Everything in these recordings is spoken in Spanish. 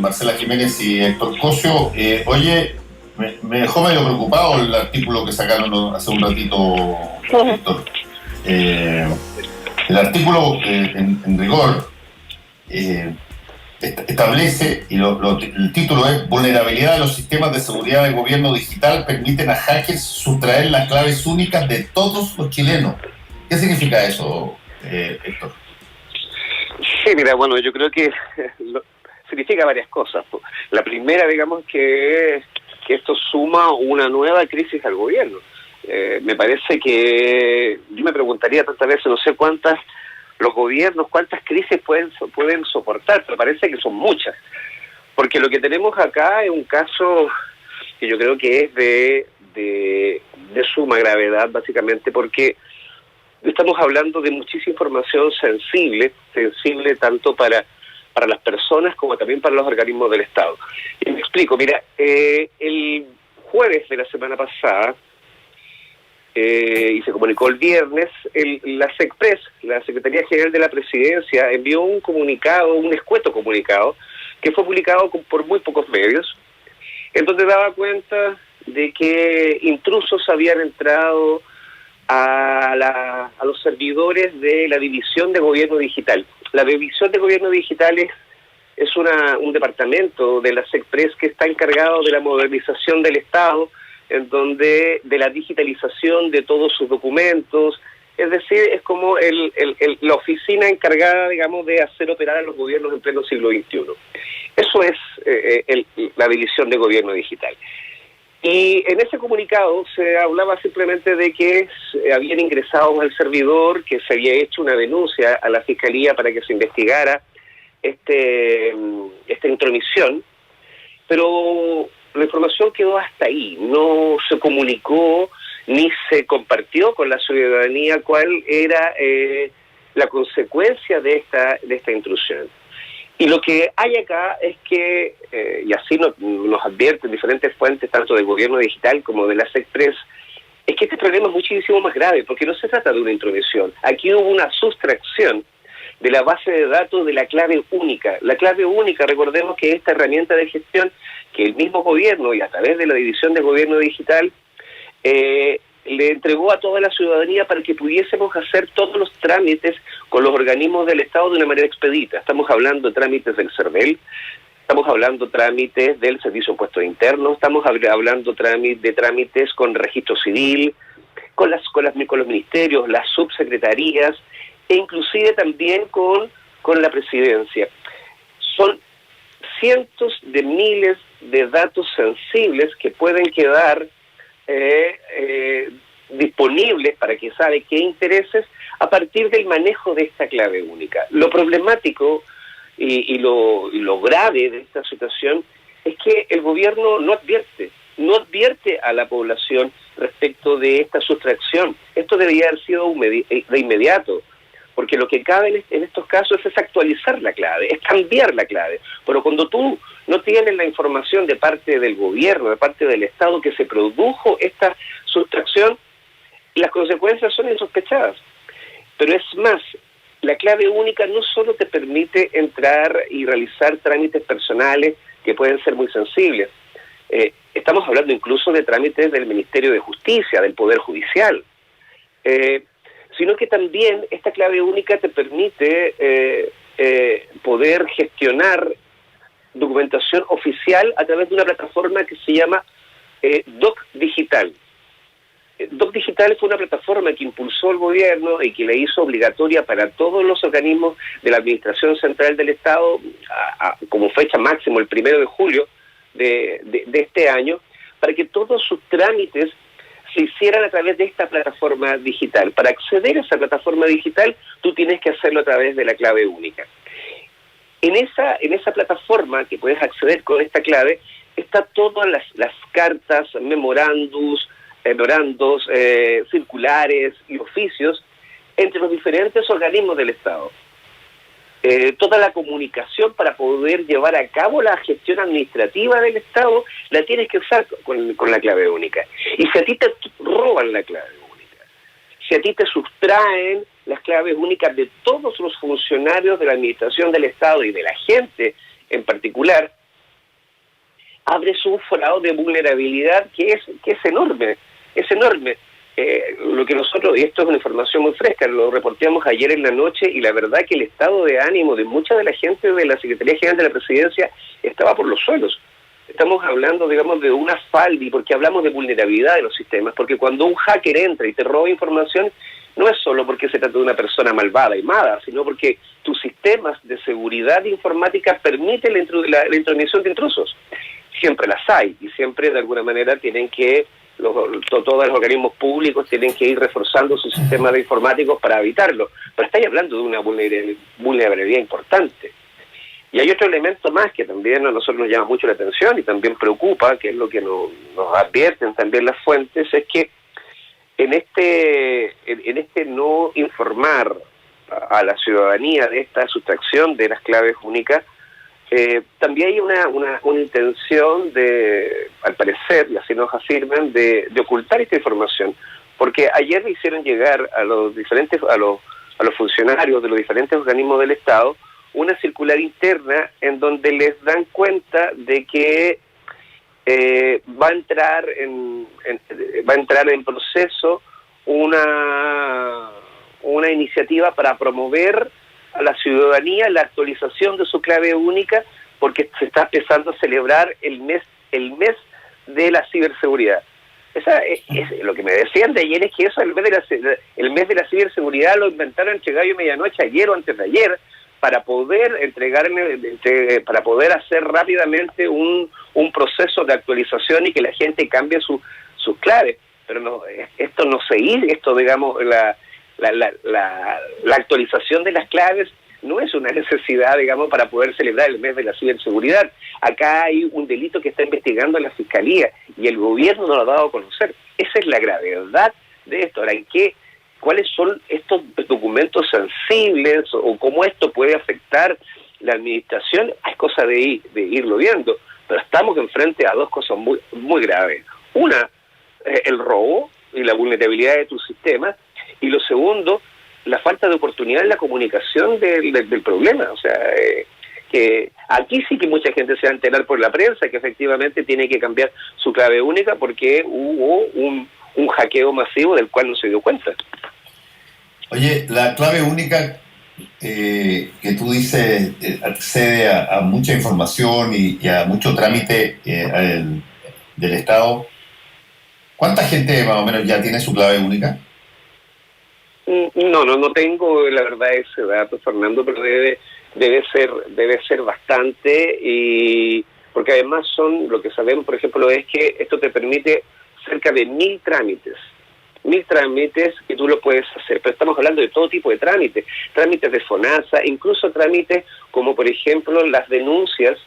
Marcela Jiménez y Héctor Cosio. Oye, me dejó medio preocupado el artículo que sacaron hace un ratito, Héctor. Eh, el artículo, en rigor, eh, establece, y el título es Vulnerabilidad de los sistemas de seguridad del gobierno digital permiten a hackers sustraer las claves únicas de todos los chilenos. ¿Qué significa eso, Héctor? Sí, mira, bueno, yo creo que significa varias cosas. La primera, digamos, que esto suma una nueva crisis al gobierno. Me parece que, yo me preguntaría tantas veces, no sé cuántas los gobiernos, cuántas crisis pueden soportar, pero parece que son muchas. Porque lo que tenemos acá es un caso que yo creo que es de suma gravedad, básicamente, porque estamos hablando de muchísima información sensible tanto para las personas como también para los organismos del Estado. Y me explico, mira, el jueves de la semana pasada, y se comunicó el viernes, la SECPRES, la Secretaría General de la Presidencia, envió un comunicado, un escueto comunicado, que fue publicado por muy pocos medios, en donde daba cuenta de que intrusos habían entrado a los servidores de la División de Gobierno Digital. La División de Gobierno Digital es un departamento de la SECPRES que está encargado de la modernización del Estado, en donde de la digitalización de todos sus documentos, es decir, es como la oficina encargada, digamos, de hacer operar a los gobiernos en pleno siglo XXI. Eso es la División de Gobierno Digital. Y en ese comunicado se hablaba simplemente de que habían ingresado al servidor, que se había hecho una denuncia a la Fiscalía para que se investigara esta intromisión, pero la información quedó hasta ahí, no se comunicó ni se compartió con la ciudadanía cuál era la consecuencia de esta intrusión. Y lo que hay acá es que, y así nos advierten diferentes fuentes, tanto del gobierno digital como de la SECPRES, es que este problema es muchísimo más grave, porque no se trata de una intromisión. Aquí hubo una sustracción de la base de datos de la clave única. La clave única, recordemos que esta herramienta de gestión que el mismo gobierno, y a través de la División de Gobierno Digital, le entregó a toda la ciudadanía para que pudiésemos hacer todos los trámites con los organismos del Estado de una manera expedita. Estamos hablando de trámites del CERVEL, estamos hablando de trámites del Servicio de Impuestos Internos, estamos hablando de trámites con registro civil, con los ministerios, las subsecretarías, e inclusive también con la presidencia. Son cientos de miles de datos sensibles que pueden quedar disponibles para que sabe qué intereses a partir del manejo de esta clave única. Lo problemático y lo grave de esta situación es que el gobierno no advierte a la población respecto de esta sustracción. Esto debería haber sido de inmediato, porque lo que cabe en estos casos es actualizar la clave, es cambiar la clave. Pero cuando tú no tienes la información de parte del gobierno, de parte del Estado, que se produjo esta sustracción, las consecuencias son insospechadas. Pero es más, la clave única no solo te permite entrar y realizar trámites personales que pueden ser muy sensibles. Estamos hablando incluso de trámites del Ministerio de Justicia, del Poder Judicial. Sino que también esta clave única te permite poder gestionar documentación oficial a través de una plataforma que se llama Doc Digital. Doc Digital fue una plataforma que impulsó el gobierno y que la hizo obligatoria para todos los organismos de la Administración Central del Estado, como fecha máximo el 1 de julio de este año, para que todos sus trámites se hicieran a través de esta plataforma digital. Para acceder a esa plataforma digital, tú tienes que hacerlo a través de la clave única. En esa plataforma que puedes acceder con esta clave, está todas las cartas, memorandos, circulares y oficios entre los diferentes organismos del Estado. Toda la comunicación para poder llevar a cabo la gestión administrativa del Estado la tienes que usar con la clave única. Y si a ti te roban la clave única, si a ti te sustraen las claves únicas de todos los funcionarios de la administración del Estado y de la gente en particular, abres un forado de vulnerabilidad que es enorme, es enorme. Lo que nosotros, y esto es una información muy fresca, lo reporteamos ayer en la noche, y la verdad que el estado de ánimo de mucha de la gente de la Secretaría General de la Presidencia estaba por los suelos. Estamos hablando, digamos, de una faldi, porque hablamos de vulnerabilidad de los sistemas, porque cuando un hacker entra y te roba información, no es solo porque se trata de una persona malvada y mala, sino porque tus sistemas de seguridad informática permiten la intromisión de intrusos. Siempre las hay, y siempre de alguna manera tienen que todos los organismos públicos tienen que ir reforzando sus sistemas de informáticos para evitarlo. Pero estáis hablando de una vulnerabilidad importante. Y hay otro elemento más que también a nosotros nos llama mucho la atención y también preocupa, que es lo que nos advierten también las fuentes, es que en este no informar a la ciudadanía de esta sustracción de las claves únicas, también hay una intención de, al parecer, y así nos afirman, de ocultar esta información, porque ayer le hicieron llegar a los funcionarios de los diferentes organismos del Estado una circular interna en donde les dan cuenta de que va a entrar en proceso una iniciativa para promover a la ciudadanía la actualización de su clave única, porque se está empezando a celebrar el mes de la ciberseguridad. Esa es lo que me decían de ayer, es que eso, el mes de la ciberseguridad lo inventaron entre gallo y medianoche, ayer o antes de ayer, para poder para poder hacer rápidamente un proceso de actualización y que la gente cambie sus claves. Pero no, esto no se hizo, esto, digamos, la actualización de las claves no es una necesidad, digamos, para poder celebrar el mes de la ciberseguridad. Acá hay un delito que está investigando la Fiscalía y el gobierno no lo ha dado a conocer. Esa es la gravedad de esto. Ahora, ¿cuáles son estos documentos sensibles o cómo esto puede afectar la administración? Es cosa de irlo viendo, pero estamos enfrente a dos cosas muy, muy graves. Una, el robo y la vulnerabilidad de tus sistemas, y lo segundo, la falta de oportunidad en la comunicación del problema. O sea, que aquí sí que mucha gente se va a enterar por la prensa que efectivamente tiene que cambiar su clave única porque hubo un hackeo masivo del cual no se dio cuenta. Oye, la clave única que tú dices accede a mucha información y a mucho trámite del Estado. ¿Cuánta gente más o menos ya tiene su clave única? No tengo la verdad ese dato, Fernando, pero debe ser bastante, y porque además lo que sabemos, por ejemplo, es que esto te permite cerca de 1.000 trámites que tú lo puedes hacer, pero estamos hablando de todo tipo de trámites de FONASA, incluso trámites como por ejemplo las denuncias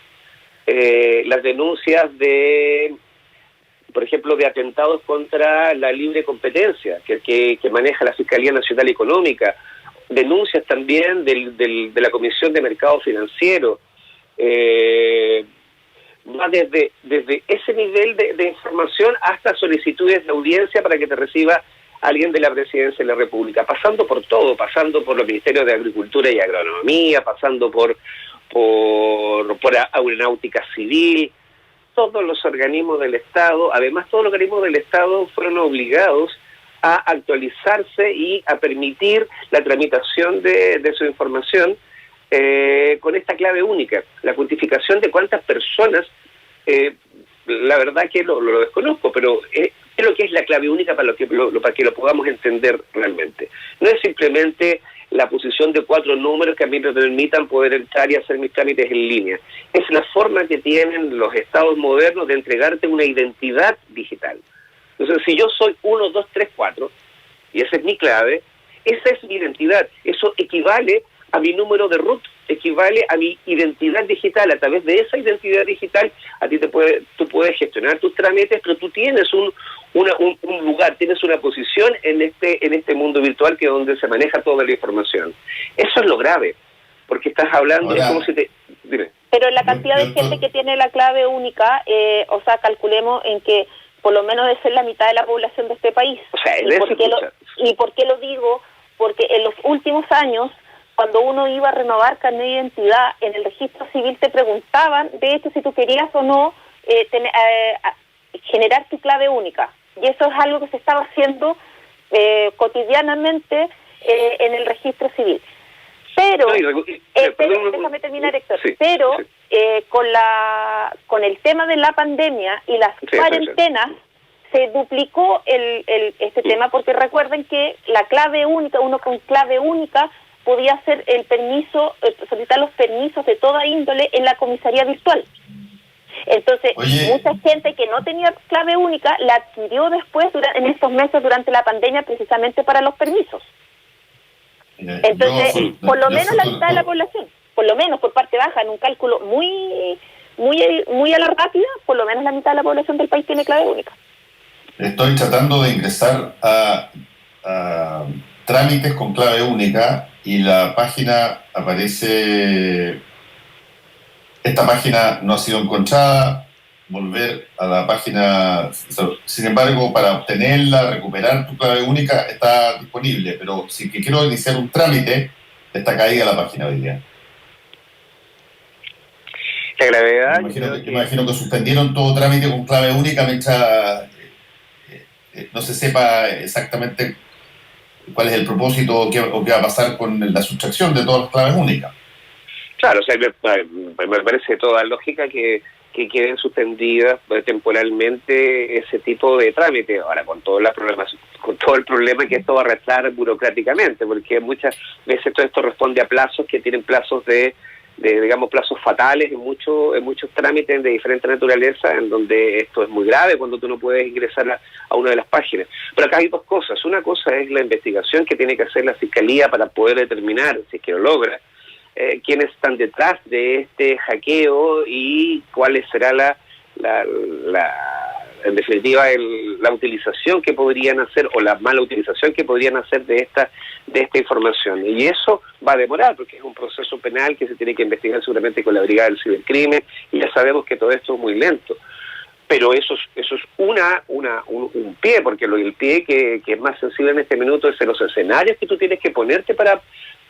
de, por ejemplo, de atentados contra la libre competencia que maneja la Fiscalía Nacional Económica, denuncias también de la Comisión de Mercado Financiero. Va desde ese nivel de información hasta solicitudes de audiencia para que te reciba alguien de la Presidencia de la República, pasando por todo, pasando por los Ministerios de Agricultura y Agronomía, pasando por Aeronáutica Civil. Todos los organismos del Estado, además todos los organismos del Estado fueron obligados a actualizarse y a permitir la tramitación de su información con esta clave única. La cuantificación de cuántas personas, la verdad que lo desconozco, pero es lo que es la clave única para que lo podamos entender realmente. No es simplemente la posición de 4 números que a mí me permitan poder entrar y hacer mis trámites en línea. Es la forma que tienen los estados modernos de entregarte una identidad digital. Entonces, si yo soy 1, 2, 3, 4, y esa es mi clave, esa es mi identidad. Eso equivale a mi número de root, equivale a mi identidad digital. A través de esa identidad digital, tú puedes gestionar tus trámites, pero tú tienes un lugar, tienes una posición en este mundo virtual que es donde se maneja toda la información. Eso es lo grave, porque estás hablando, ahora, es como si te... Dime. Pero la cantidad de gente que tiene la clave única, o sea, calculemos en que por lo menos debe ser la mitad de la población de este país. O sea, ¿Y por qué lo digo? Porque en los últimos años, cuando uno iba a renovar carnet de identidad, en el registro civil te preguntaban, de hecho, si tú querías o no generar tu clave única. Y eso es algo que se estaba haciendo cotidianamente en el registro civil. Pero, déjame terminar, Héctor, pero con el tema de la pandemia y las cuarentenas, se duplicó este tema, porque recuerden que la clave única, uno con clave única podía hacer el permiso, solicitar los permisos de toda índole en la comisaría virtual. Entonces, mucha gente que no tenía clave única la adquirió después en estos meses durante la pandemia, precisamente para los permisos. Entonces, por lo menos la mitad de la población, por lo menos por parte baja, en un cálculo muy a la rápida, por lo menos la mitad de la población del país tiene clave única. Estoy tratando de ingresar a trámites con clave única y la página aparece, esta página no ha sido encontrada, volver a la página, sin embargo, para obtenerla, recuperar tu clave única está disponible, pero si que quiero iniciar un trámite, está caída la página hoy día. La gravedad... Imagino que suspendieron todo trámite con clave única mientras no se sepa exactamente cuál es el propósito o qué va a pasar con la sustracción de todas las claves únicas. Claro, o sea, me parece toda lógica que queden suspendidas temporalmente ese tipo de trámite. Ahora, con todo el problema que esto va a arrastrar burocráticamente, porque muchas veces todo esto responde a plazos que tienen plazos digamos, plazos fatales en muchos trámites de diferente naturaleza, en donde esto es muy grave cuando tú no puedes ingresar a una de las páginas. Pero acá hay dos cosas. Una cosa es la investigación que tiene que hacer la Fiscalía para poder determinar, si es que lo logra, quiénes están detrás de este hackeo y cuál será en definitiva la utilización que podrían hacer o la mala utilización que podrían hacer de esta información. Y eso va a demorar porque es un proceso penal que se tiene que investigar seguramente con la Brigada del Cibercrimen, y ya sabemos que todo esto es muy lento. Pero eso es un pie, porque el pie que es más sensible en este minuto es en los escenarios que tú tienes que ponerte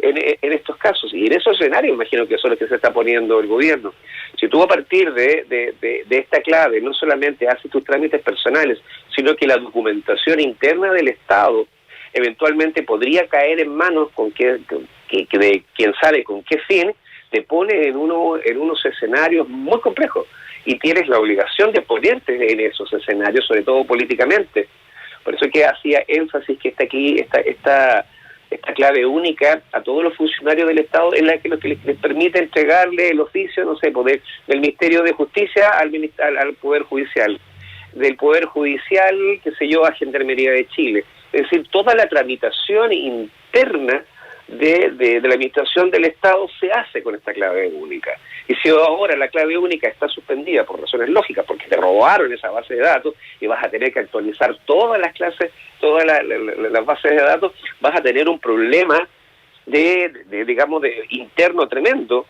en estos casos. Y en esos escenarios imagino que son los que se está poniendo el gobierno. Si tú a partir de esta clave no solamente haces tus trámites personales, sino que la documentación interna del Estado eventualmente podría caer en manos de quien sabe con qué fin, te pone en unos escenarios muy complejos. Y tienes la obligación de ponerte en esos escenarios, sobre todo políticamente. Por eso es que hacía énfasis que está aquí esta clave única a todos los funcionarios del Estado, en la que lo que les permite entregarle el oficio, no sé, del Ministerio de Justicia al Poder Judicial, del Poder Judicial, qué sé yo, a Gendarmería de Chile. Es decir, toda la tramitación interna de la administración del Estado se hace con esta clave única. Y si ahora la clave única está suspendida por razones lógicas, porque te robaron esa base de datos y vas a tener que actualizar todas las bases de datos, vas a tener un problema digamos, interno tremendo.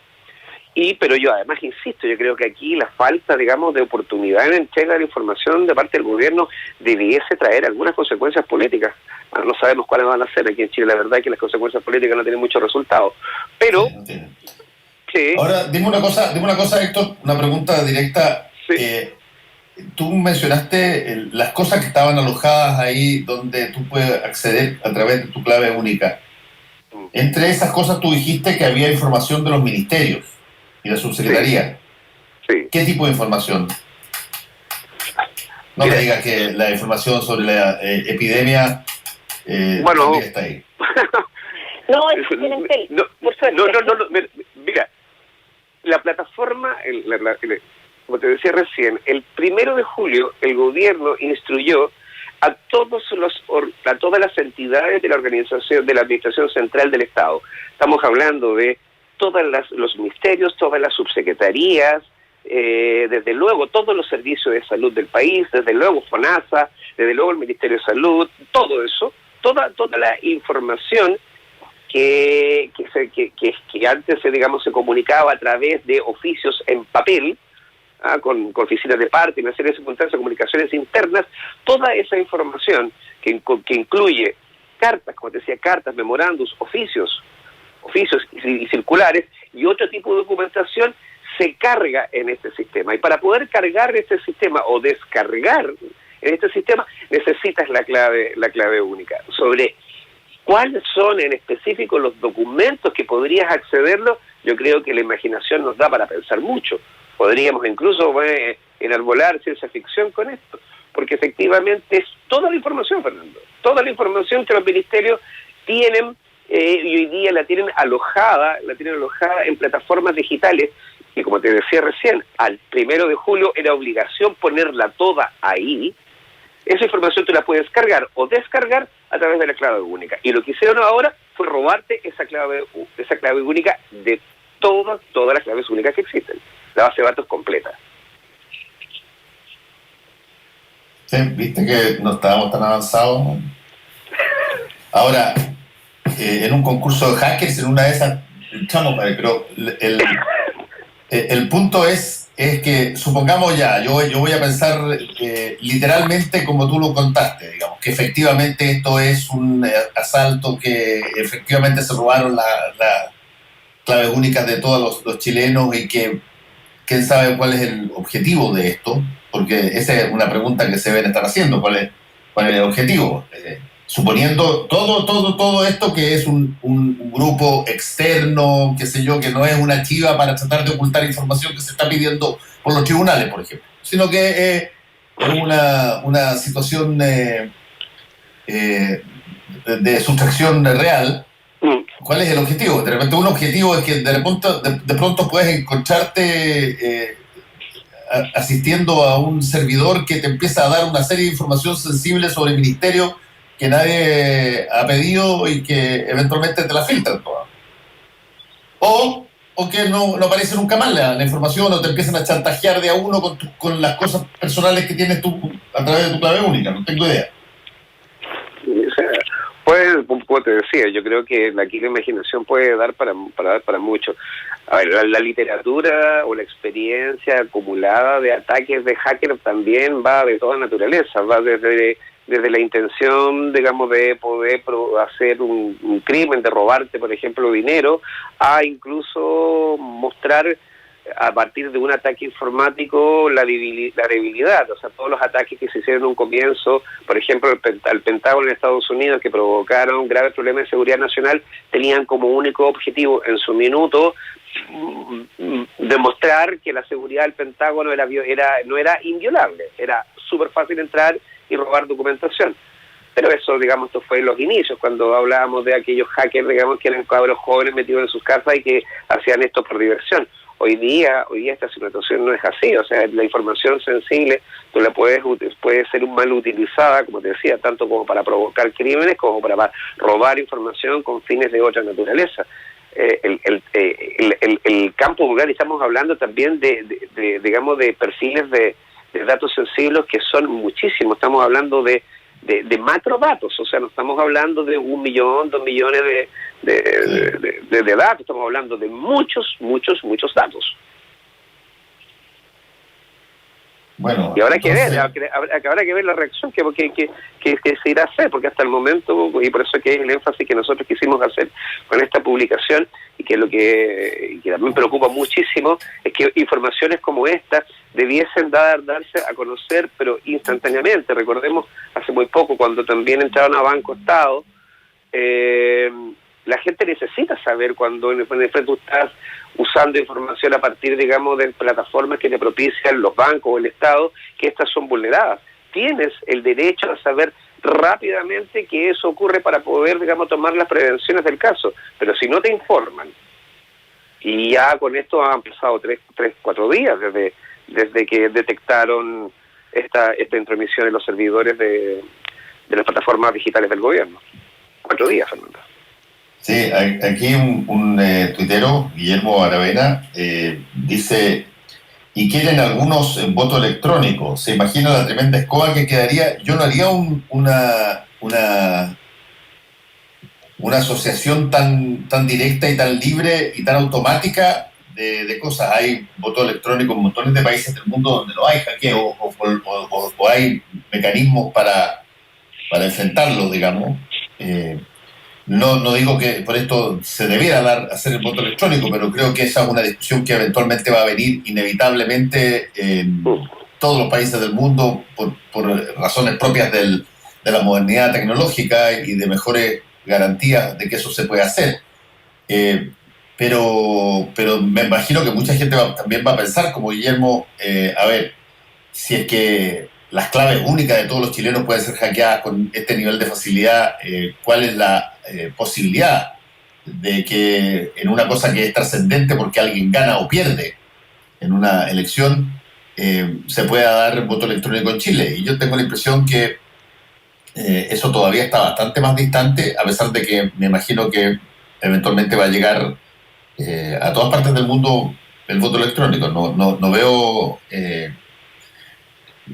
Pero yo además insisto, yo creo que aquí la falta, digamos, de oportunidad en entrega de la información de parte del gobierno debiese traer algunas consecuencias políticas. No sabemos cuáles van a ser. Aquí en Chile la verdad es que las consecuencias políticas no tienen muchos resultados. Pero... Sí. Ahora, dime una cosa, Héctor, una pregunta directa. Sí. Tú mencionaste las cosas que estaban alojadas ahí donde tú puedes acceder a través de tu clave única. Entre esas cosas tú dijiste que había información de los ministerios y la subsecretaría. Sí. ¿Qué tipo de información? No me digas que la información sobre la epidemia también está ahí. No, es por suerte. No, mira, la plataforma, como te decía recién, el 1 de julio el gobierno instruyó a todas las entidades de la organización, de la Administración Central del Estado. Estamos hablando de todos los ministerios, todas las subsecretarías, desde luego todos los servicios de salud del país, desde luego FONASA, desde luego el Ministerio de Salud, todo eso, toda la información que antes se comunicaba a través de oficios en papel, con oficinas de parte, y una serie de circunstancias, comunicaciones internas, toda esa información que incluye cartas, como te decía, cartas, memorándums, oficios y circulares y otro tipo de documentación, se carga en este sistema. Y para poder cargar en este sistema o descargar en este sistema, necesitas la clave única. Sobre cuáles son en específico los documentos que podrías accederlo, yo creo que la imaginación nos da para pensar mucho. Podríamos incluso enarbolar ciencia ficción con esto, porque efectivamente es toda la información, Fernando, toda la información que los ministerios tienen y hoy día la tienen alojada en plataformas digitales, y como te decía recién, al 1 de julio era obligación ponerla toda ahí. Esa información tú la puedes cargar o descargar a través de la clave única. Y lo que hicieron ahora fue robarte esa clave única de todas las claves únicas que existen. La base de datos completa. Sí, viste que no estábamos tan avanzados. Ahora, en un concurso de hackers, en una de esas, echamos, pero el punto es que, supongamos yo voy a pensar literalmente como tú lo contaste, digamos, que efectivamente esto es un asalto, que efectivamente se robaron las claves únicas de todos los chilenos y que quién sabe cuál es el objetivo de esto, porque esa es una pregunta que se deben estar haciendo, cuál es el objetivo. Suponiendo todo esto que es un grupo externo, qué sé yo, que no es una chiva para tratar de ocultar información que se está pidiendo por los tribunales, por ejemplo, sino que es una situación de sustracción real. ¿Cuál es el objetivo? De repente un objetivo es que de pronto puedes encontrarte asistiendo a un servidor que te empieza a dar una serie de información sensible sobre el ministerio que nadie ha pedido y que eventualmente te la filtran toda. O que no aparece nunca más la información, o te empiezan a chantajear de a uno con las cosas personales que tienes tú a través de tu clave única. No tengo idea. Pues, como te decía, yo creo que aquí la imaginación puede dar para mucho. A ver, la literatura o la experiencia acumulada de ataques de hacker también va de toda naturaleza, va desde la intención, digamos, de poder hacer un crimen, de robarte, por ejemplo, dinero, a incluso mostrar a partir de un ataque informático la debilidad, o sea, todos los ataques que se hicieron en un comienzo, por ejemplo, al Pentágono en Estados Unidos, que provocaron graves problemas de seguridad nacional, tenían como único objetivo en su minuto demostrar que la seguridad del Pentágono no era inviolable, era súper fácil entrar y robar documentación. Pero eso, digamos, esto fue en los inicios, cuando hablábamos de aquellos hackers, digamos, que eran cabros jóvenes metidos en sus casas y que hacían esto por diversión. Hoy día esta situación no es así, o sea, la información sensible tú la puede ser mal utilizada, como te decía, tanto como para provocar crímenes como para robar información con fines de otra naturaleza. El campo vulgar, y estamos hablando también digamos, de perfiles de datos sensibles que son muchísimos. Estamos hablando de macrodatos, o sea, no estamos hablando de 1 millón, 2 millones de datos, estamos hablando de muchos datos. Bueno, y habrá que ver la reacción que se irá a hacer, porque hasta el momento, y por eso que es el énfasis que nosotros quisimos hacer con esta publicación, y que lo que también preocupa muchísimo es que informaciones como esta debiesen darse a conocer, pero instantáneamente. Recordemos hace muy poco, cuando también entraron a Banco Estado, la gente necesita saber cuando en efecto tú estás usando información a partir, digamos, de plataformas que te propician los bancos o el Estado, que estas son vulneradas. Tienes el derecho a saber rápidamente que eso ocurre para poder, digamos, tomar las prevenciones del caso. Pero si no te informan, y ya con esto han pasado 4 días desde que detectaron esta intromisión en los servidores de las plataformas digitales del gobierno. 4 días, Fernando. Sí, aquí un tuitero, Guillermo Aravena, dice: y quieren algunos voto electrónico. ¿Se imagina la tremenda escoba que quedaría? Yo no haría una asociación tan directa y tan libre y tan automática de cosas. Hay voto electrónico en montones de países del mundo donde no hay hackeo o hay mecanismos para enfrentarlo, digamos. no digo que por esto se debiera hacer el voto electrónico, pero creo que esa es una discusión que eventualmente va a venir inevitablemente en todos los países del mundo por razones propias de la modernidad tecnológica y de mejores garantías de que eso se puede hacer. Pero me imagino que mucha gente también va a pensar, como Guillermo, a ver, si es que las claves únicas de todos los chilenos pueden ser hackeadas con este nivel de facilidad, ¿cuál es la posibilidad de que en una cosa que es trascendente porque alguien gana o pierde en una elección se pueda dar voto electrónico en Chile? Y yo tengo la impresión que eso todavía está bastante más distante, a pesar de que me imagino que eventualmente va a llegar a todas partes del mundo el voto electrónico. No veo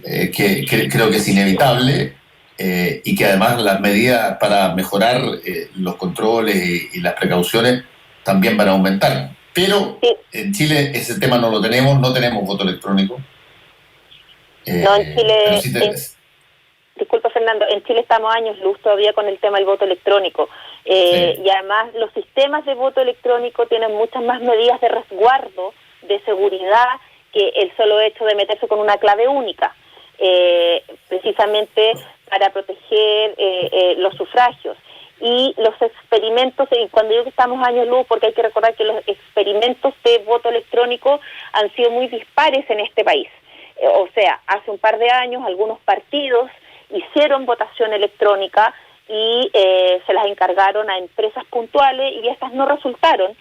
creo que es inevitable y que además las medidas para mejorar los controles y las precauciones también van a aumentar. Pero en Chile ese tema no lo tenemos, no tenemos voto electrónico. No, en Chile... Sí Disculpa, Fernando, en Chile estamos años luz todavía con el tema del voto electrónico. Sí. Y además los sistemas de voto electrónico tienen muchas más medidas de resguardo, de seguridad, que el solo hecho de meterse con una clave única, precisamente para proteger los sufragios. Y los experimentos, y cuando digo que estamos años luz, porque hay que recordar que los experimentos de voto electrónico han sido muy dispares en este país. O sea, hace un par de años algunos partidos hicieron votación electrónica y se las encargaron a empresas puntuales y estas no resultaron.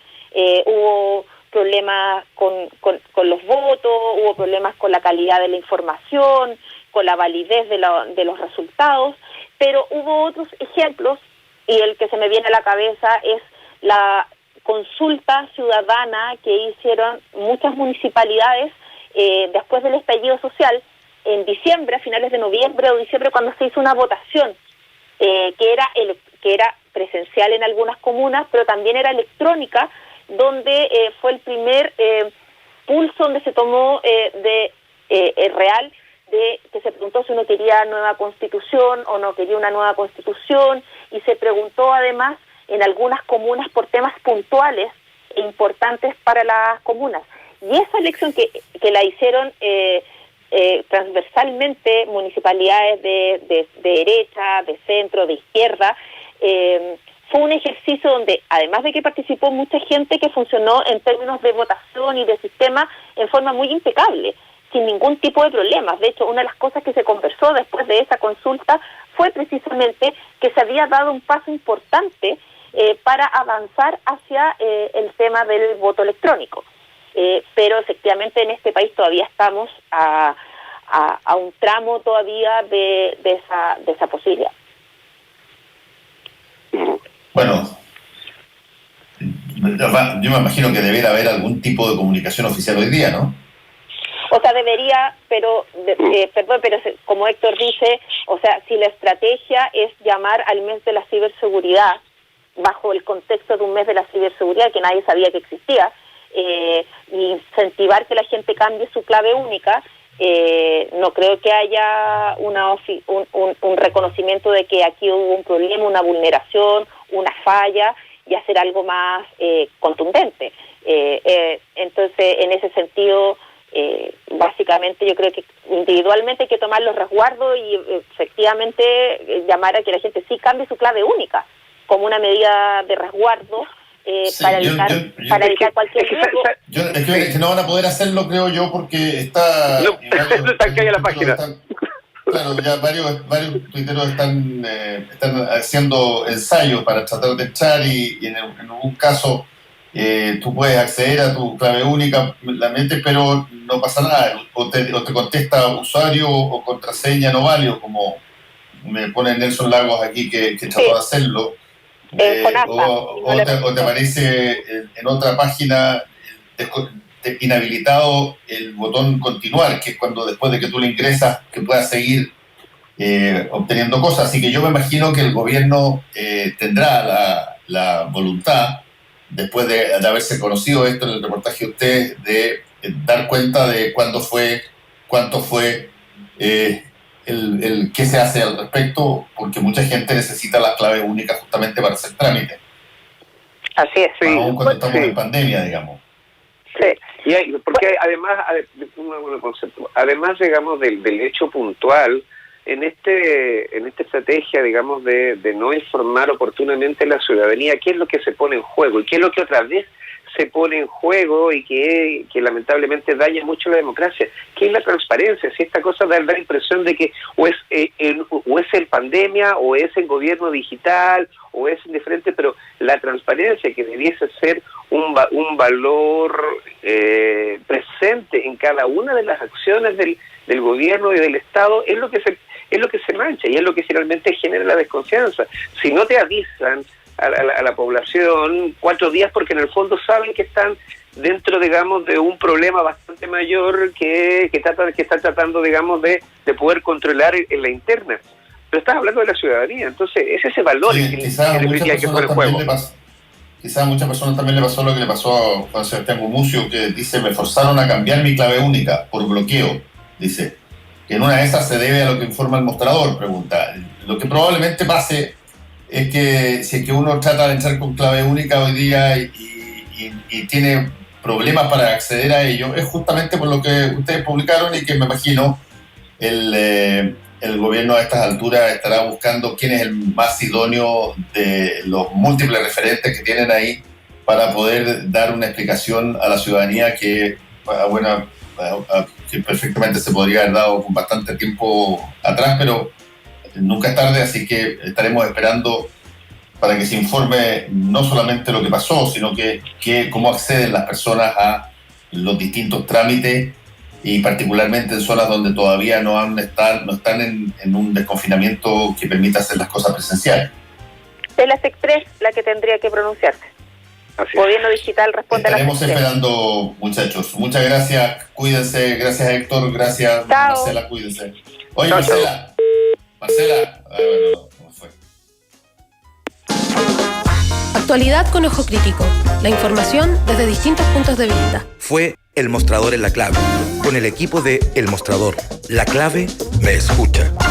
Hubo problemas con los votos, hubo problemas con la calidad de la información, con la validez de los resultados, pero hubo otros ejemplos y el que se me viene a la cabeza es la consulta ciudadana que hicieron muchas municipalidades después del estallido social, en diciembre, a finales de noviembre o diciembre, cuando se hizo una votación que era presencial en algunas comunas, pero también era electrónica, donde fue el primer pulso donde se tomó real de que se preguntó si uno quería nueva constitución o no quería una nueva constitución, y se preguntó además en algunas comunas por temas puntuales e importantes para las comunas. Y esa elección que la hicieron transversalmente municipalidades de derecha, de centro, de izquierda, fue un ejercicio donde, además de que participó mucha gente, que funcionó en términos de votación y de sistema en forma muy impecable, sin ningún tipo de problemas. De hecho, una de las cosas que se conversó después de esa consulta fue precisamente que se había dado un paso importante para avanzar hacia el tema del voto electrónico. Pero efectivamente en este país todavía estamos a un tramo todavía de esa posibilidad. Bueno, yo me imagino que debería haber algún tipo de comunicación oficial hoy día, ¿no? O sea, debería, pero como Héctor dice, o sea, si la estrategia es llamar al mes de la ciberseguridad, bajo el contexto de un mes de la ciberseguridad que nadie sabía que existía, incentivar que la gente cambie su clave única, no creo que haya un reconocimiento de que aquí hubo un problema, una vulneración, una falla, y hacer algo más contundente. Entonces, en ese sentido, básicamente yo creo que individualmente hay que tomar los resguardos y efectivamente llamar a que la gente sí cambie su clave única como una medida de resguardo para evitar cualquier riesgo. Es que no van a poder hacerlo, creo yo, porque está... No, está que hay la página. Claro, ya varios tuiteros están haciendo ensayos para tratar de echar y en algún caso tú puedes acceder a tu clave única, la metes, pero no pasa nada, o te contesta usuario o contraseña no válido, como me pone Nelson Lagos aquí que trató de hacerlo, o te aparece en otra página inhabilitado el botón continuar, que es cuando después de que tú lo ingresas que puedas seguir obteniendo cosas. Así que yo me imagino que el gobierno tendrá la voluntad, después de haberse conocido esto en el reportaje de ustedes, de dar cuenta de cuánto fue el qué se hace al respecto, porque mucha gente necesita las claves únicas justamente para hacer trámites. Así es. Sí. Aún cuando estamos en pandemia, digamos. Sí. Porque además, digamos, del hecho puntual, en esta estrategia, digamos, de no informar oportunamente a la ciudadanía qué es lo que se pone en juego y qué es lo que otra vez se pone en juego y que lamentablemente daña mucho la democracia, que es la transparencia. Si esta cosa da la impresión de que o es en pandemia, o es en gobierno digital, o es indiferente, pero la transparencia, que debiese ser un valor presente en cada una de las acciones del gobierno y del Estado, es lo que se mancha y es lo que finalmente genera la desconfianza. Si no te avisan a la población 4 días, porque en el fondo saben que están dentro, digamos, de un problema bastante mayor que está tratando, digamos, de poder controlar en la interna. Pero estás hablando de la ciudadanía, entonces es ese valor que definitivamente que pone en juego. Quizás a muchas personas también le pasó lo que le pasó a Juan Sebastián Gumucio, que dice: me forzaron a cambiar mi clave única por bloqueo. Dice que en una de esas se debe a lo que informa el mostrador, pregunta. Lo que probablemente pase es que si es que uno trata de entrar con clave única hoy día y tiene problemas para acceder a ello, es justamente por lo que ustedes publicaron, y que me imagino el gobierno a estas alturas estará buscando quién es el más idóneo de los múltiples referentes que tienen ahí para poder dar una explicación a la ciudadanía que perfectamente se podría haber dado con bastante tiempo atrás, pero nunca es tarde, así que estaremos esperando para que se informe no solamente lo que pasó, sino que cómo acceden las personas a los distintos trámites, y particularmente en zonas donde todavía no están en un desconfinamiento que permita hacer las cosas presenciales. Es la Express la que tendría que pronunciarse. Gobierno digital responde a la Estaremos esperando, muchachos. Muchas gracias, cuídense. Gracias, Héctor. Gracias, Chao. Marcela, cuídense. Oye, Marcela. ¿Cómo fue? Actualidad con ojo crítico. La información desde distintos puntos de vista. Fue El Mostrador en la Clave, con el equipo de El Mostrador. La Clave me escucha.